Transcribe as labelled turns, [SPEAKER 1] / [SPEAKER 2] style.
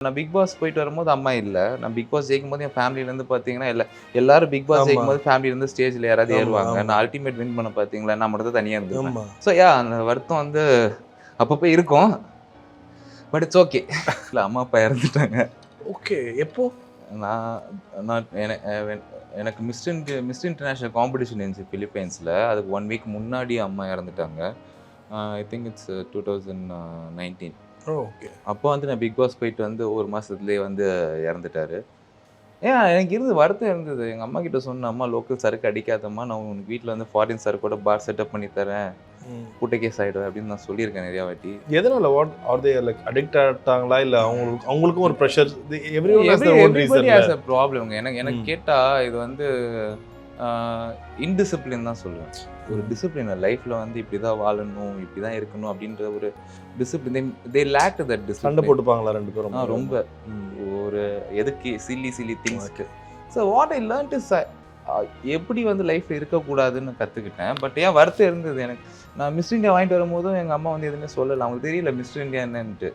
[SPEAKER 1] நான் big pass போயிட்டு வரும்போது அம்மா இல்ல. நான் பிக் பாஸ் ஜெயிக்கும்போது என் ஃபேமிலிலேருந்து பார்த்தீங்கன்னா, எல்லாரும் பிக் பாஸ்
[SPEAKER 2] ஆமா.
[SPEAKER 1] ஜெயிக்கும்போது ஃபேமிலிலேருந்து ஸ்டேஜ்ல யாராவது
[SPEAKER 2] ஆமா,
[SPEAKER 1] ஏறுவாங்க.
[SPEAKER 2] ஆமா.
[SPEAKER 1] நான் அல்டிமேட் வின் பண்ண பார்த்தீங்களா, நான் மட்டும் தான் தனியா இருந்திருப்பேன்.
[SPEAKER 2] ஆமா.
[SPEAKER 1] ஸோ அந்த வருத்தம் வந்து அப்பப்போ இருக்கும். But it's okay. இல்ல அம்மா, அப்பா இறந்துட்டாங்க.
[SPEAKER 2] ஓகே. எப்போ?
[SPEAKER 1] நான் நான் என வென் எனக்கு மிஸ் இன்டர்நேஷனல் காம்படிஷன் இருந்துச்சு பிலிப்பைன்ஸ்ல. அதுக்கு 1 வீக் முன்னாடி அம்மா இறந்துட்டாங்க. I think it's 2019.
[SPEAKER 2] ஓகே.
[SPEAKER 1] அப்போ வந்து நான் பிக் பாஸ் போயிட்டு வந்து 1 மாசத்துலயே வந்து இறந்துட்டாரு. எனக்கு வருத்தம் இருந்தது. எங்க அம்மா கிட்ட சொன்னேன், "அம்மா லோக்கல் சரக்கு அடிக்காதம்மா. நான் உனக்கு வீட்ல வந்து ஃபாரின் சரக்கோட பார் செட்டப் பண்ணி தரேன். கூட்ட கேஸ் ஆயிடும்" அப்படின்னு நான் சொல்லியிருக்கேன் நெறைய வாட்டி.
[SPEAKER 2] எதனால what are they like addict ஆயிட்டாங்களா இல்ல அவங்களுக்கும் ஒரு pressure everyone has their own reason.
[SPEAKER 1] Everybody has a problem. எனக்கு கேட்டா இது வந்து இன்டிசிப்ளின் தான் சொல்லுவேன். ஒரு டிசிப்ளின் லைஃப்ல வந்து இப்படிதான் வாழணும், இப்படிதான் இருக்கணும் அப்படின்ற ஒரு discipline they lacked that discipline.
[SPEAKER 2] சண்டை போட்டுப்பாங்களா ரெண்டு பேரும்?
[SPEAKER 1] ரொம்ப ஒரு எதுக்கு சில்லி திங்ஸ்க்கு. So what I learned is எப்படி வந்து லைஃப்ல இருக்கக்கூடாதுன்னு கற்றுக்கிட்டேன். பட் ஏன் வருத்தம் இருந்தது எனக்கு. நான் மிஸ் இந்தியா வாங்கிட்டு வரும்போதும் எங்கள் அம்மா வந்து எதுவுமே சொல்லலை. அவங்களுக்கு தெரியல மிஸ் இந்தியா என்னன்ட்டு.